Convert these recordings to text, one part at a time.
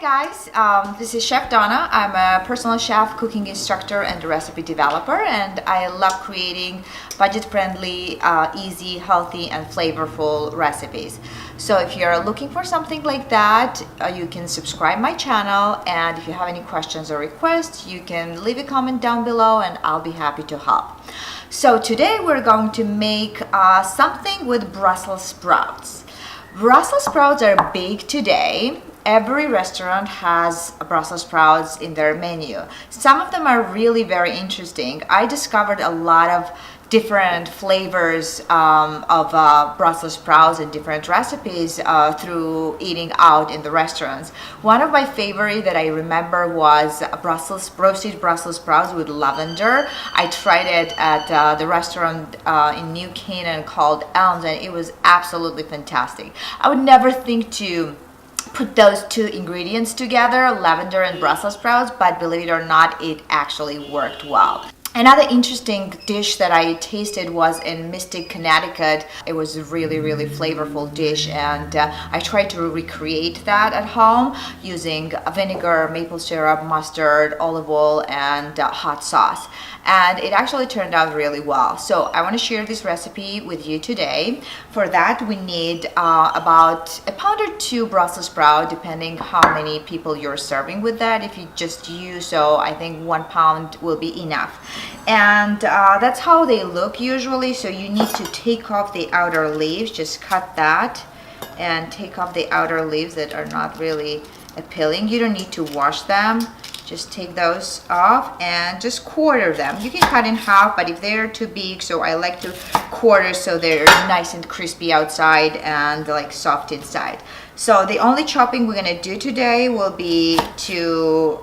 guys, this is Chef Donna. I'm a personal chef, cooking instructor, and recipe developer, and I love creating budget-friendly, easy, healthy, and flavorful recipes. So if you're looking for something like that, you can subscribe my channel, and if you have any questions or requests, you can leave a comment down below and I'll be happy to help. So today we're going to make something with Brussels sprouts. Brussels sprouts are big today. Every restaurant has Brussels sprouts in their menu. Some of them are really very interesting. I discovered a lot of different flavors of Brussels sprouts and different recipes through eating out in the restaurants. One of my favorite that I remember was roasted Brussels sprouts with lavender. I tried it at the restaurant in New Canaan called Elms, and it was absolutely fantastic. I would never think to put those two ingredients together, lavender and Brussels sprouts, but believe it or not, it actually worked well. Another interesting dish that I tasted was in Mystic, Connecticut. It was a really flavorful dish, and I tried to recreate that at home using vinegar, maple syrup, mustard, olive oil, and hot sauce. And it actually turned out really well. So I want to share this recipe with you today. For that, we need about a pound or two Brussels sprout, depending how many people you're serving with that. If you just use, so I think 1 pound will be enough. And that's how they look usually. So you need to take off the outer leaves, just cut that and take off the outer leaves that are not really appealing. You don't need to wash them. Just take those off and just quarter them. You can cut in half, but if they're too big, so I like to quarter so they're nice and crispy outside and like soft inside. So the only chopping we're gonna do today will be to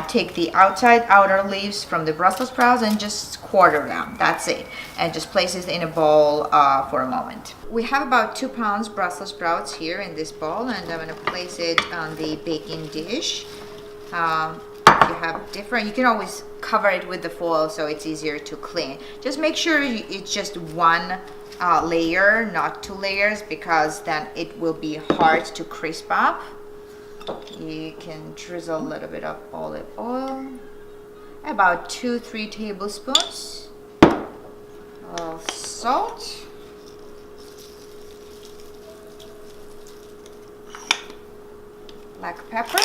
take the outer leaves from the Brussels sprouts and just quarter them. That's it. And just place it in a bowl for a moment. We have about 2 pounds Brussels sprouts here in this bowl, and I'm gonna place it on the baking dish. You have different, you can always cover it with the foil so it's easier to clean. Just make sure it's just one layer, not 2 layers, because then it will be hard to crisp up. You can drizzle a little bit of olive oil, about 2-3 tablespoons, a little salt, black pepper.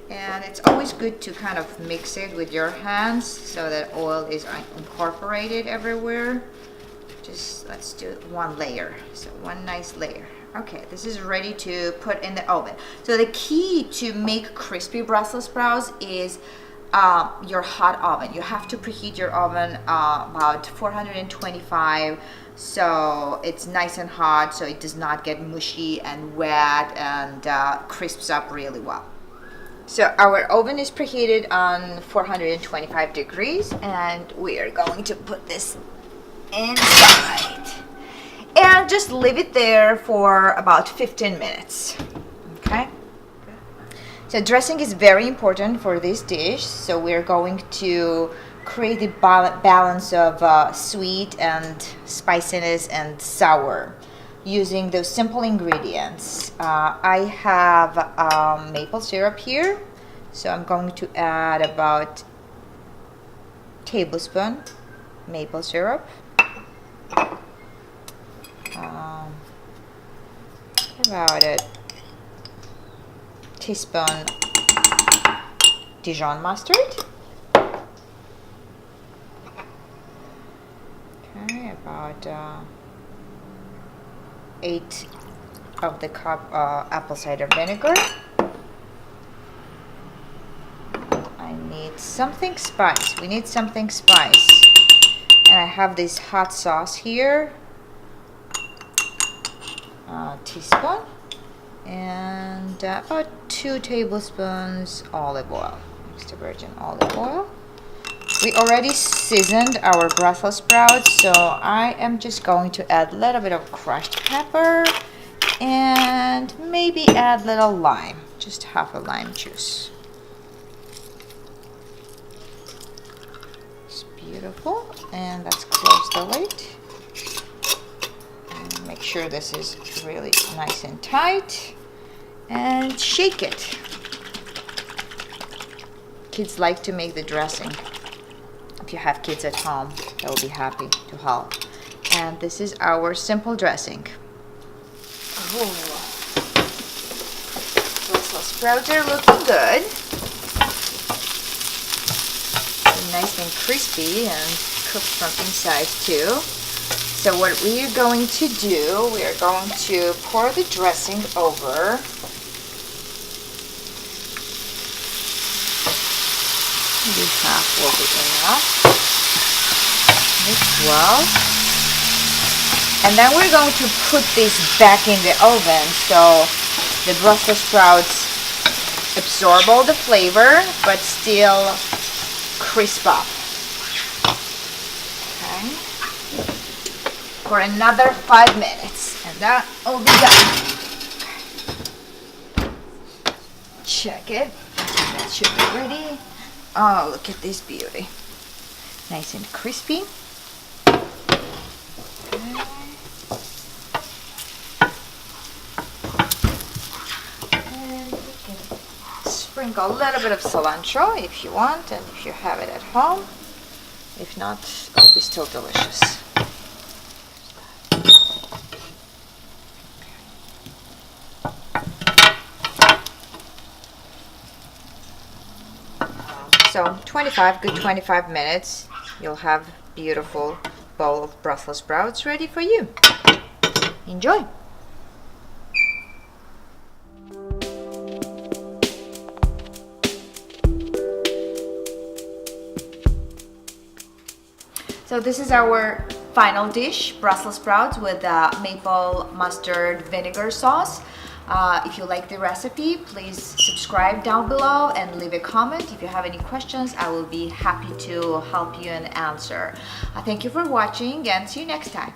And it's always good to kind of mix it with your hands so that oil is incorporated everywhere. Just let's do 1 layer, so 1 nice layer. Okay, this is ready to put in the oven. So the key to make crispy Brussels sprouts is your hot oven. You have to preheat your oven about 425, so it's nice and hot, so it does not get mushy and wet, and crisps up really well. So our oven is preheated on 425 degrees, and we are going to put this inside and just leave it there for about 15 minutes. Okay. So dressing is very important for this dish. So we're going to create the balance of sweet and spiciness and sour, using those simple ingredients. I have maple syrup here, so I'm going to add about tablespoon maple syrup, about a teaspoon Dijon mustard, okay, about 1/8 of the cup apple cider vinegar. I need something spice. We need something spice. And I have this hot sauce here, teaspoon, and about 2 tablespoons olive oil, extra virgin olive oil. We already seasoned our Brussels sprouts, so I am just going to add a little bit of crushed pepper and maybe add a little lime, just half a lime juice. It's beautiful. And let's close the lid. And make sure this is really nice and tight. and shake it. Kids like to make the dressing. If you have kids at home, they will be happy to help. And this is our simple dressing. Oh. Brussels sprouts are looking good. They're nice and crispy and cooked from inside too. So what we are going to do, we are going to pour the dressing over. Maybe half will be enough. Mix well. And then we're going to put this back in the oven so the Brussels sprouts absorb all the flavor but still crisp up. Okay. For another 5 minutes and that will be done. Check it. That should be ready. Oh, look at this beauty. Nice and crispy. Okay. And we can sprinkle a little bit of cilantro if you want and if you have it at home. If not, it'll be still delicious. So 25 minutes, you'll have beautiful bowl of Brussels sprouts ready for you. Enjoy! So this is our final dish, Brussels sprouts with maple mustard vinegar sauce. If you like the recipe, please subscribe down below and leave a comment. If you have any questions, I will be happy to help you and answer. Thank you for watching and see you next time.